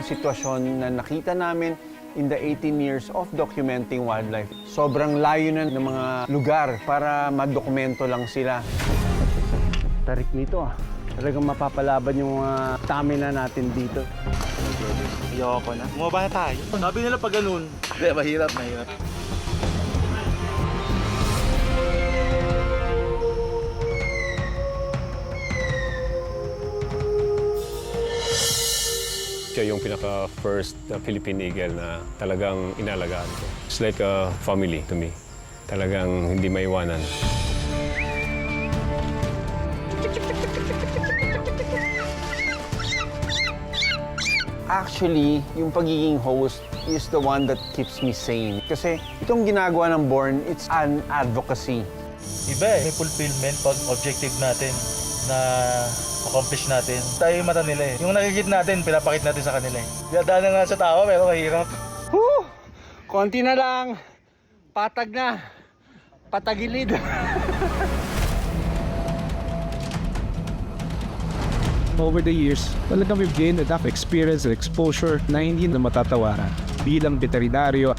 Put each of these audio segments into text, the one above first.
sitwasyon na nakita namin in the 18 years of documenting wildlife. Sobrang layo na ng mga lugar para madokumento lang sila. Tarik nito ah. Talagang mapapalaban yung stamina natin dito. Ayoko na. Bumaba na tayo. Sabi nila pag ganun. Hindi, mahirap. Siya yung pinaka-first Philippine Eagle na talagang inalagaan ko. It's like a family to me. Talagang hindi maiwanan. Actually, yung pagiging host is the one that keeps me sane. Kasi itong ginagawa ng Born, it's an advocacy. Iba may fulfillment pag objective natin na accomplish natin. Tayo yung mata nila Yung nakikita natin, pinapakit natin sa kanila Dadaanan nga sa tao, pero mahirap. Konti na lang. Patag na. Patagilid. Over the years, talagang we've gained enough experience and exposure na hindi na matatawaran. Bilang veterinaryo,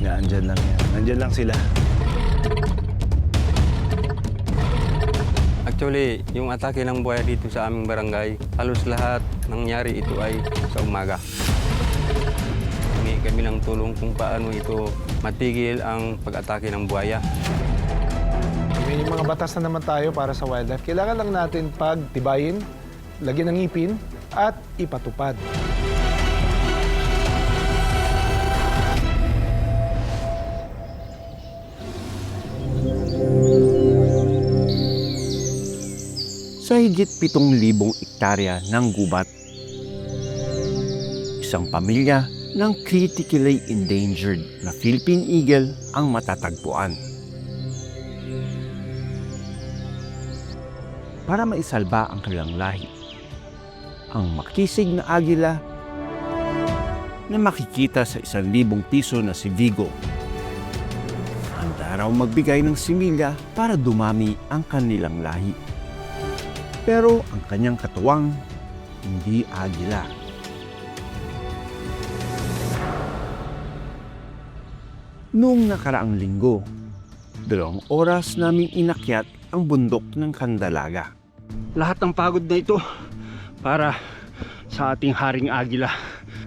Nandyan lang yan. Nandyan lang sila. Actually, yung atake ng buhaya dito sa aming barangay, halos lahat nangyari ito ay sa umaga. Kami ng tulong kung paano ito matigil ang pag-atake ng buhaya. may mga batas na naman tayo para sa wildlife. Kailangan lang natin pagtibayin, lagyan ng ngipin, at ipatupad. Sa higit 7,000 ektarya ng gubat, isang pamilya ng critically endangered na Philippine Eagle ang matatagpuan. Para maisalba ang kanilang lahi, ang makisig na agila na makikita sa 1,000 piso na si Vigo, handa raw magbigay ng similya para dumami ang kanilang lahi. Pero ang kanyang katuwang, hindi agila. Noong nakaraang linggo, 2 oras naming inakyat ang bundok ng Candalaga. Lahat ng pagod na ito para sa ating haring agila.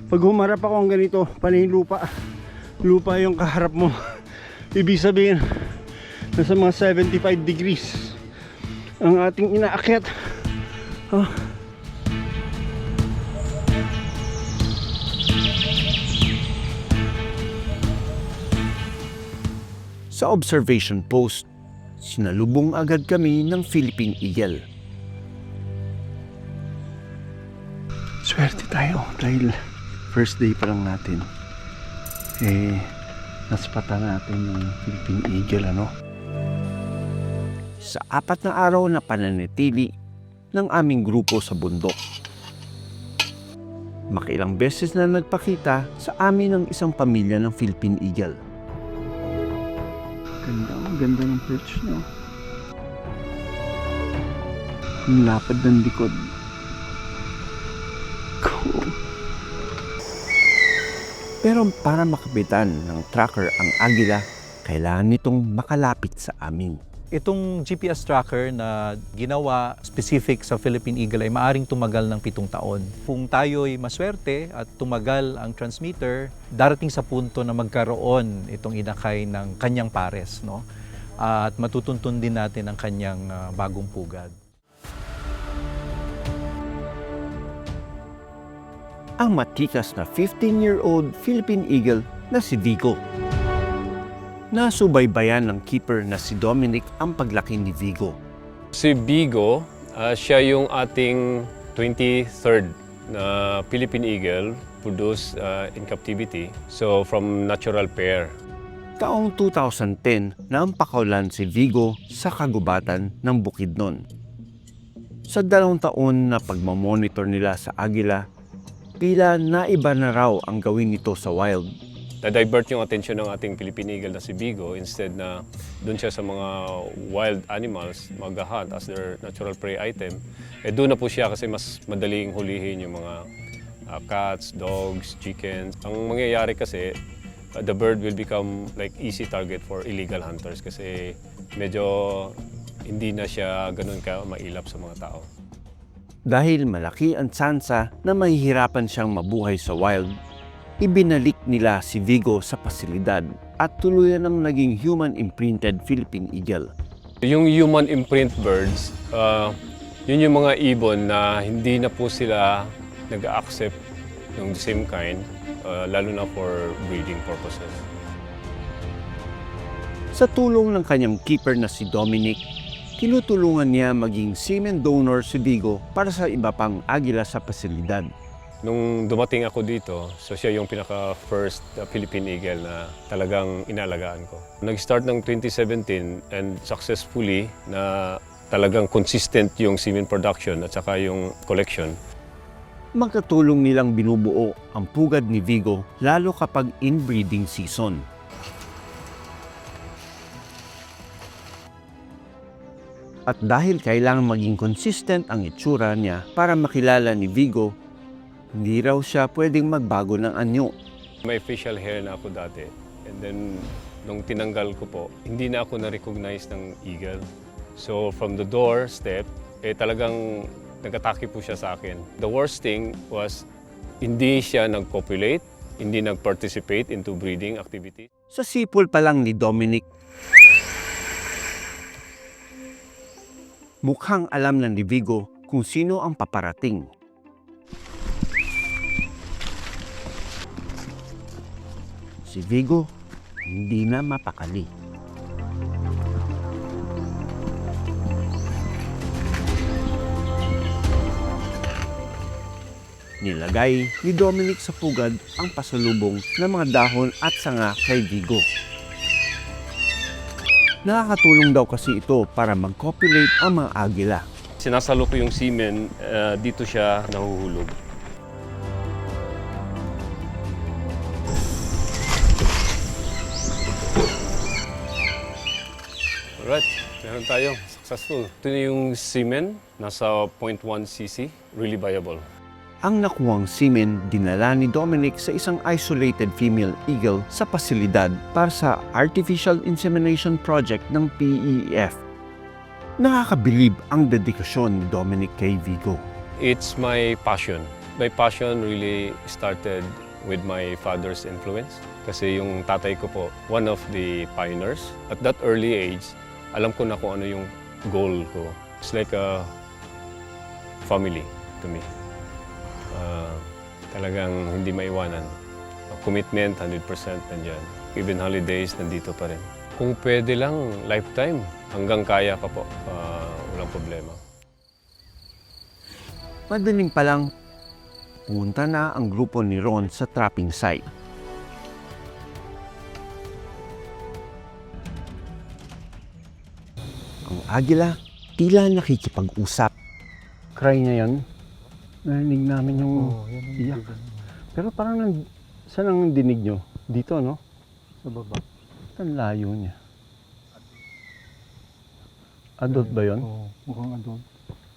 Pag humarap ako ang ganito, panay lupa. Lupa yung kaharap mo. Ibig sabihin, nasa mga 75 degrees ang ating inaakyat. Sa observation post, sinalubong agad kami ng Philippine Eagle. Swerte tayo dahil first day pa lang natin. Naspatan natin ng Philippine Eagle, Sa 4 na araw na pananatili ng aming grupo sa bundok, makilang beses na nagpakita sa amin ng isang pamilya ng Philippine Eagle. Ganda ng perch niya. Ang lapad ng likod. Cool. Pero para makapitan ng tracker ang agila, kailangan nitong makalapit sa amin. Itong GPS tracker na ginawa specific sa Philippine Eagle ay maaring tumagal ng 7 taon. Kung tayo'y maswerte at tumagal ang transmitter, darating sa punto na magkaroon itong inakay ng kanyang pares, At matutuntun din natin ang kanyang bagong pugad. Ang matikas na 15-year-old Philippine Eagle na si Vigo. Nasubaybayan ng keeper na si Dominic ang paglaki ni Vigo. Si Vigo, siya yung ating 23rd na Philippine Eagle produced in captivity. So from natural pair. Taong 2010 na ang pakawalan si Vigo sa kagubatan ng Bukidnon. Sa 2 taon na pagmamonitor nila sa agila, tila naiba na raw ang gawin nito sa wild. Na-divert yung atensyon ng ating Philippine Eagle na si Vigo instead na doon siya sa mga wild animals mag-hunt as their natural prey item. Doon na po siya kasi mas madaling hulihin yung mga cats, dogs, chickens. Ang mangyayari kasi, the bird will become like easy target for illegal hunters kasi medyo hindi na siya ganun ka mailap sa mga tao. Dahil malaki ang tsansa na mahihirapan siyang mabuhay sa wild, ibinalik nila si Vigo sa pasilidad at tuluyan ng naging human-imprinted Philippine Eagle. Yung human imprint birds, yun yung mga ibon na hindi na po sila nag-accept ng the same kind, lalo na for breeding purposes. Sa tulong ng kanyang keeper na si Dominic, tinutulungan niya maging semen donor si Vigo para sa iba pang agila sa pasilidad. Nung dumating ako dito, so siya yung pinaka-first Philippine Eagle na talagang inalagaan ko. Nag-start ng 2017 and successfully na talagang consistent yung semen production at saka yung collection. Magkatulong nilang binubuo ang pugad ni Vigo lalo kapag inbreeding season. At dahil kailangan maging consistent ang itsura niya para makilala ni Vigo, hindi raw siya pwedeng magbago ng anyo. May facial hair na ako dati. And then, nung tinanggal ko po, hindi na ako na-recognize ng eagle. So, from the doorstep, talagang nag-atake po siya sa akin. The worst thing was, hindi siya nag-copulate, hindi nag-participate into breeding activity. Sa sipol pa lang ni Dominic, mukhang alam na ni Vigo kung sino ang paparating. Si Vigo hindi na mapakali. Nilagay ni Dominic sa pugad ang pasalubong ng mga dahon at sanga kay Vigo. Nakakatulong daw kasi ito para mag-copulate ang mga agila. Sinasalo ko yung semen, dito siya nahuhulog. Alright, meron tayo. Successful. Ito na yung semen, nasa 0.1 cc, really viable. Ang nakuwang semen dinala ni Dominic sa isang isolated female eagle sa pasilidad para sa Artificial Insemination Project ng PEF. Nakakabilib ang dedikasyon ni Dominic kay Vigo. It's my passion. My passion really started with my father's influence. Kasi yung tatay ko po, one of the pioneers. At that early age, alam ko na kung ano yung goal ko. It's like a family to me. Talagang hindi maiwanan. Commitment, 100% nandyan. Even holidays, nandito pa rin. Kung pwede lang, lifetime. Hanggang kaya pa po. Walang problema. Madaling pa lang, punta na ang grupo ni Ron sa trapping site. Ang agila, tila nakikipag-usap. Cry niya yan. Narinig namin yung iyak. Pero parang saan ang dinig nyo? Dito, no? Sa baba. Ang layo niya. Adult ba yun? Oo, mukhang adult.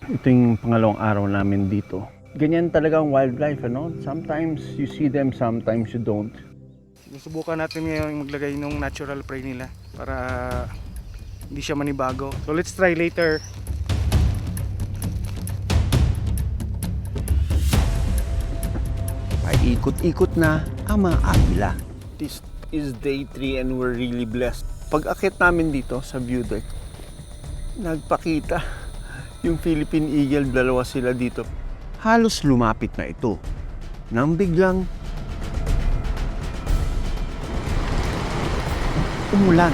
Ito yung pangalawang araw namin dito. Ganyan talaga ang wildlife, ano? Sometimes you see them, sometimes you don't. Susubukan natin ngayon maglagay ng natural prey nila para hindi siya manibago. So let's try later. Paikot-ikot na ang mga agila. This is day 3 and we're really blessed. Pag akit namin dito sa view deck, nagpakita yung Philippine Eagle, dalawa sila dito. Halos lumapit na ito. Nang biglang umulan.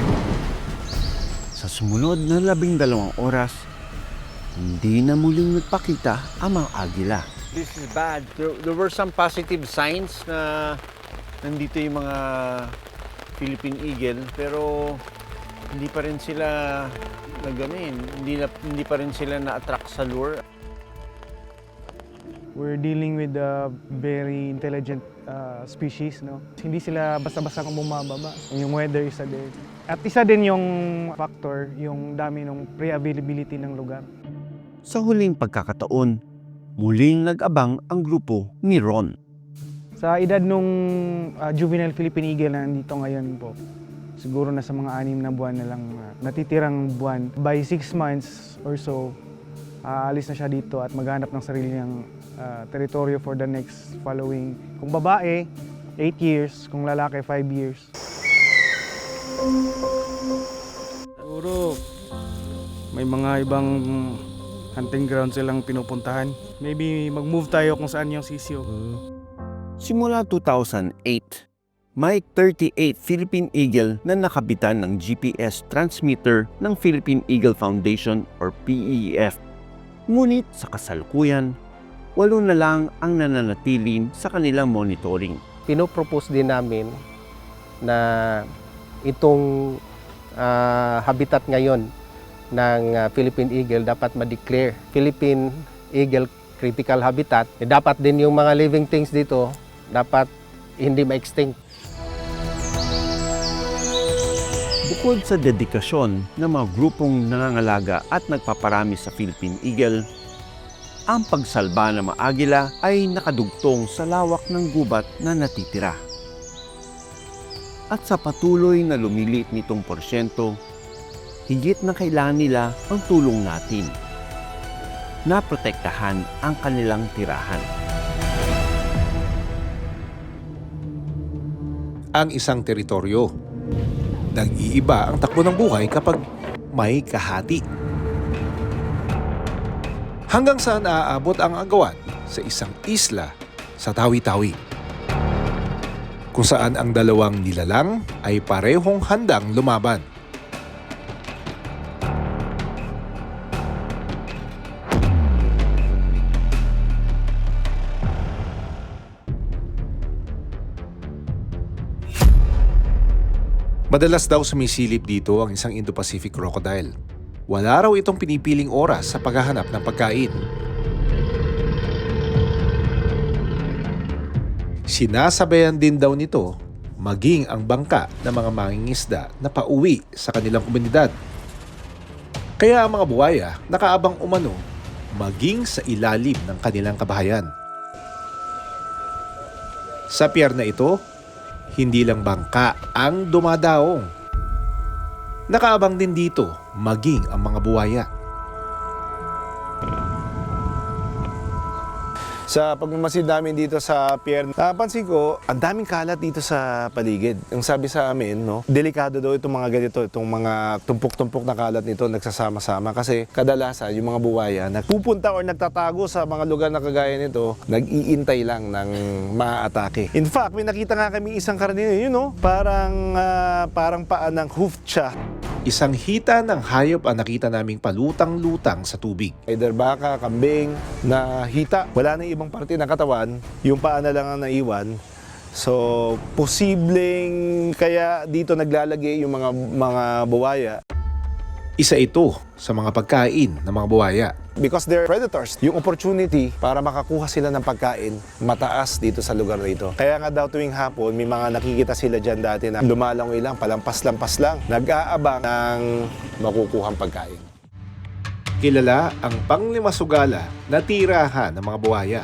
Sa sumunod na 12 oras, hindi na muling nagpakita ang mga agila. This is bad. There were some positive signs na nandito yung mga Philippine Eagle, pero hindi pa rin sila hindi pa rin sila na-attract sa lure. We're dealing with a very intelligent species, no? Hindi sila basta-basta kung bumababa. Yung weather isa din. At isa din yung factor, yung dami ng pre-availability ng lugar. Sa huling pagkakataon, muling nag-abang ang grupo ni Ron. Sa edad nung juvenile Philippine Eagle na nandito ngayon po, siguro na sa mga 6 na buwan na lang natitirang buwan. By 6 months or so, aalis na siya dito at maghanap ng sarili niyang teritoryo for the next following. Kung babae, 8 years. Kung lalaki, 5 years. Siguro may mga ibang hunting ground silang pinupuntahan. Maybe mag-move tayo kung saan yung sisyo. Simula 2008, may 38 Philippine Eagle na nakabitan ng GPS transmitter ng Philippine Eagle Foundation or PEF. Ngunit sa kasalukuyan, 8 na lang ang nananatili sa kanilang monitoring. Pinopropose din namin na itong habitat ngayon ng Philippine Eagle dapat ma-declare Philippine Eagle Critical Habitat. Dapat din yung mga living things dito dapat hindi ma-extinct. Bukod sa dedikasyon ng mga grupong nangangalaga at nagpaparami sa Philippine Eagle, ang pagsalba ng mga agila ay nakadugtong sa lawak ng gubat na natitira. At sa patuloy na lumilit nitong porsyento, higit na kailangan nila ang tulong natin na protektahan ang kanilang tirahan. Ang isang teritoryo. Nag-iiba ang takbo ng buhay kapag may kahati. Hanggang saan aaabot ang agawan sa isang isla sa Tawi-Tawi, kung saan ang dalawang nilalang ay parehong handang lumaban. Madalas daw sumisilip dito ang isang Indo-Pacific crocodile. Wala raw itong pinipiling oras sa paghahanap ng pagkain. Sinasabayan din daw nito maging ang bangka ng mga mangingisda na pauwi sa kanilang komunidad. Kaya ang mga buwaya nakaabang umano maging sa ilalim ng kanilang kabahayan. Sa pier na ito, hindi lang bangka ang dumadaong. Nakaabang din dito maging ang mga buwaya. Sa pagmamasid namin dito sa pier, napansin ko, ang daming kalat dito sa paligid. Ang sabi sa amin, no, delikado daw itong mga ganito, itong mga tumpok-tumpok na kalat nito nagsasama-sama. Kasi kadalasan, yung mga buwaya, nagpupunta or nagtatago sa mga lugar na kagaya nito, nag-iintay lang ng maaatake. In fact, may nakita nga kami isang karnino, yun, no, parang paa ng hoofed siya. Isang hita ng hayop ang nakita naming palutang-lutang sa tubig. Either baka, kambing, na hita. Wala na ibang parte ng katawan, yung paa na lang ang naiwan. So, posibleng kaya dito naglalagay yung mga buwaya. Isa ito sa mga pagkain ng mga buwaya. Because they're predators, yung opportunity para makakuha sila ng pagkain mataas dito sa lugar na ito. Kaya nga daw tuwing hapon, may mga nakikita sila dyan dati na lumalangoy lang, palampas-lampas lang, nag-aabang ng makukuhang pagkain. Kilala ang panglimasugala na tirahan ng mga buwaya.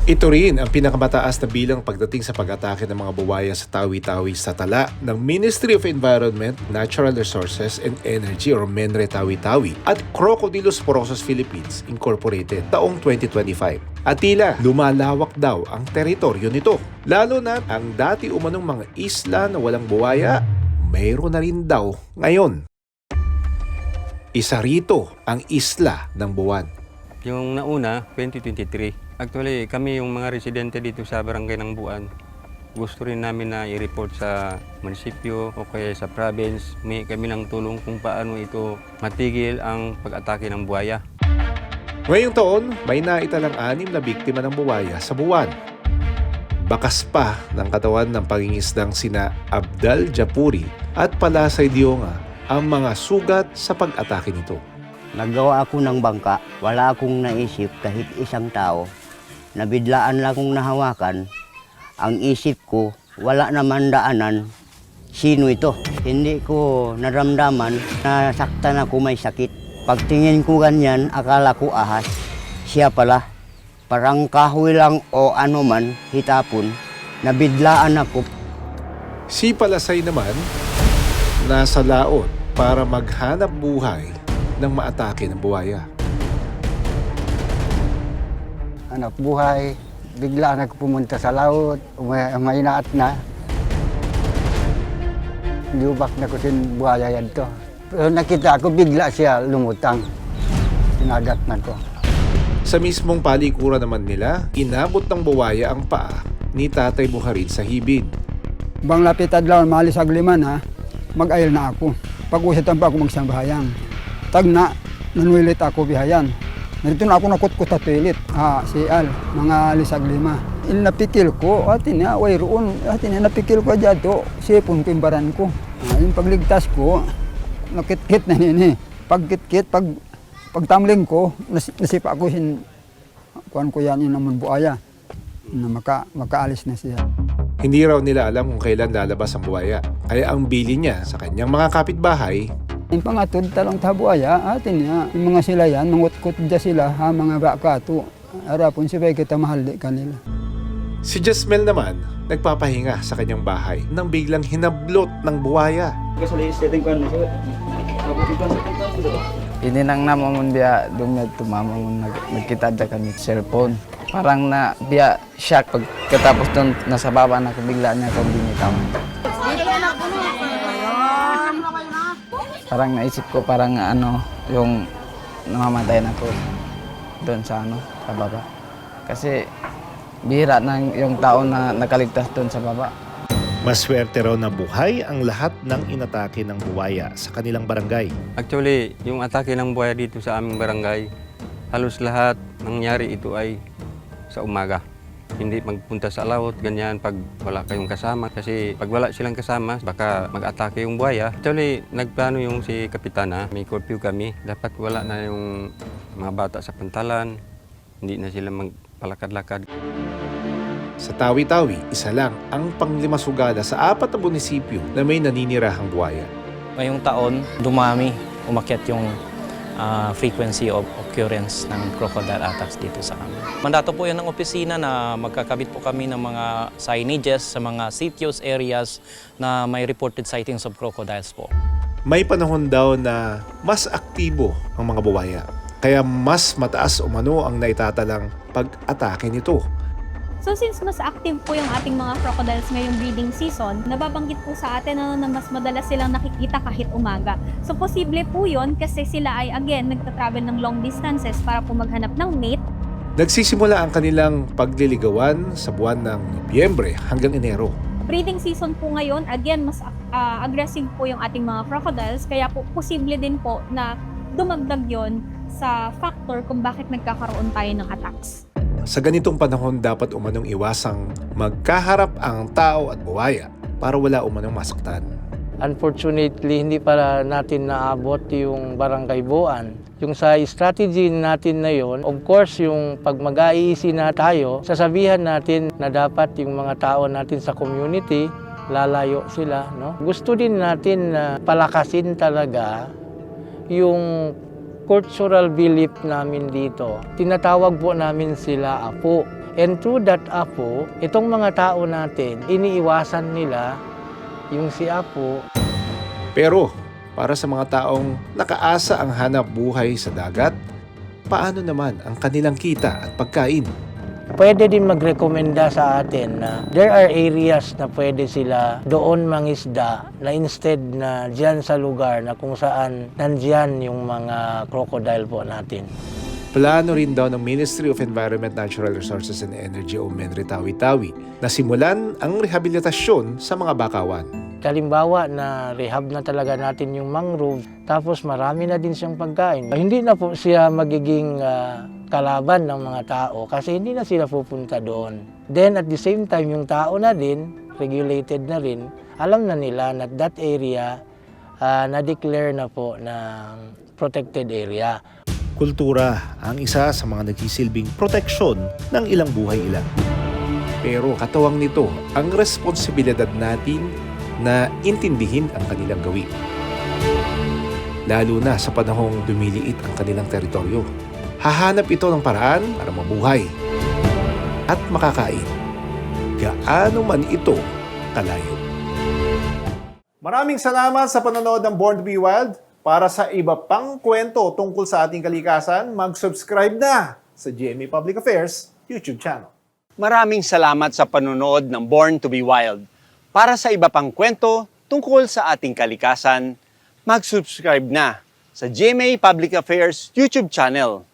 Ito rin ang pinakamataas na bilang pagdating sa pag-atake ng mga buwaya sa Tawi-Tawi sa tala ng Ministry of Environment, Natural Resources and Energy or MENRE Tawi-Tawi at Crocodilosporosus Philippines Incorporated taong 2025. At tila lumalawak daw ang teritoryo nito. Lalo na ang dati umanong mga isla na walang buwaya, mayroon na rin daw ngayon. Isa rito ang Isla ng Buwan. Yung nauna, 2023. Actually, kami yung mga residente dito sa Barangay ng Buwan, gusto rin namin na i-report sa munisipyo o kaya sa province. May kami ng tulong kung paano ito matigil ang pag-atake ng buwaya. Ngayong taon, may naitalang 6 na biktima ng buwaya sa Buwan. Bakas pa ng katawan ng pangingisdang sina Abdal Japuri at Palasay Dionga ang mga sugat sa pag-atake nito. Naggawa ako ng bangka, wala akong naisip kahit isang tao. Nabidlaan lang akong nahawakan. Ang isip ko, wala naman daanan. Sino ito? Hindi ko naramdaman na saktan ako may sakit. Pagtingin ko ganyan, akala ko ahas. Siya pala. Parang kahoy lang o ano man, hitapon, nabidlaan ako. Si Palasay naman, nasa laot para maghanap buhay ng maatake ng buwaya. Hanap buhay, biglaan ako pumunta sa laut, may inaat na. Lubak na ko sin buhaya yan to. Pero nakita ko bigla siya lumutang. Sinagat na ko. Sa mismong palikuran naman nila, inabot ng buwaya ang paa ni Tatay Buharin sa hibid. Bang lapit adlaw, maalis agliman ha, mag-ayal na ako. Pag-usitan pa ako magsambahayang. Tag na, nanuilit ako bihayan. Narito na ako nakutkot sa toilet, si Al, mga alisag lima. Napikil ko, atin na, way roon, atin na napikil ko dyan to, sipon ko yung baran ko. Yung pagligtas ko, nakit-kit na nini. Pagkit-kit, pagtamling ko, nasipa ako kuhan ko yan yung naman buhaya, na makaalis na siya. Hindi raw nila alam kung kailan lalabas ang buwaya. Kaya ang bili niya sa kanyang mga kapitbahay, Yung pangatod talang tabuaya, atin niya, yung mga sila yan, mangutkot dyan sila, mga baka to. Arapon sibay kita mahal di kanila. si Jasmel naman nagpapahinga sa kanyang bahay nang biglang hinablot ng buwaya. Ininang namamon biya dumiyad tumamamon nagkita dyan kami cellphone. Parang na biya shock pagkatapos doon nasa baba na bigla niya akong binitawan. Parang naisip ko parang yung namamatay na ko doon sa sa baba. Kasi bihira na yung tao na nakaligtas doon sa baba. Maswerte raw na buhay ang lahat ng inatake ng buwaya sa kanilang barangay. Actually, yung atake ng buhaya dito sa aming barangay, halos lahat nangyari ito ay sa umaga. Hindi magpunta sa laot, ganyan, pag wala kayong kasama. Kasi pag wala silang kasama, baka mag-atake yung buhaya. Actually, nagplano yung si Kapitana, may curfew kami. Dapat wala na yung mga bata sa pantalan, hindi na sila magpalakad-lakad. Sa Tawi-Tawi, isa lang ang panglimasugala sa 4 na munisipyo na may naninirahang buwaya. Ngayong taon, dumami, umakyat yung frequency of occurrence ng crocodile attacks dito sa amin. Mandato po yan ng opisina na magkakabit po kami ng mga signages sa mga sitios areas na may reported sightings of crocodiles po. May panahon daw na mas aktibo ang mga buwaya, kaya mas mataas umano ang naitatalang pag-atake nito. So since mas active po yung ating mga crocodiles ngayong breeding season, nababanggit po sa atin na mas madalas silang nakikita kahit umaga. So posible po yun kasi sila ay again nagtatravel ng long distances para po maghanap ng mate. Nagsisimula ang kanilang pagliligawan sa buwan ng Nobyembre hanggang Enero. Breeding season po ngayon, again mas aggressive po yung ating mga crocodiles, kaya po posible din po na dumagdag yon sa factor kung bakit nagkakaroon tayo ng attacks. Sa ganitong panahon, dapat umanong iwasang magkaharap ang tao at buwaya para wala umanong masaktan. Unfortunately, hindi para natin naabot yung barangay buuan. Yung sa strategy natin na yon, of course, yung pag mag-aiisi na tayo, sasabihan natin na dapat yung mga tao natin sa community, lalayo sila. No? Gusto din natin na palakasin talaga yung cultural belief namin dito. Tinatawag po namin sila apo. And through that apo, itong mga tao natin, iniiwasan nila yung si apo. Pero para sa mga taong nakaasa ang hanap buhay sa dagat, paano naman ang kanilang kita at pagkain? Pwede din magrekomenda sa atin na there are areas na pwede sila doon mangisda na instead na dyan sa lugar na kung saan nandyan yung mga crocodile po natin. Plano rin daw ng Ministry of Environment, Natural Resources and Energy o MENRE Tawi-Tawi na simulan ang rehabilitasyon sa mga bakawan. Halimbawa na rehab na talaga natin yung mangrove, tapos marami na din siyang pagkain. Hindi na po siya magiging kalaban ng mga tao kasi hindi na sila pupunta doon. Then at the same time, yung tao na din, regulated na rin, alam na nila na that area na-declare na po na protected area. Kultura ang isa sa mga nagsisilbing proteksyon ng ilang buhay ilan. Pero katawang nito ang responsibilidad natin na intindihin ang kanilang gawin. Lalo na sa panahong dumiliit ang kanilang teritoryo. Hahanap ito ng paraan para mabuhay. at makakain. Gaano man ito kalayo. Maraming salamat sa panonood ng Born to be Wild. Para sa iba pang kwento tungkol sa ating kalikasan, mag-subscribe na sa GMA Public Affairs YouTube channel. Maraming salamat sa panonood ng Born to be Wild. Para sa iba pang kwento tungkol sa ating kalikasan, mag-subscribe na sa GMA Public Affairs YouTube channel.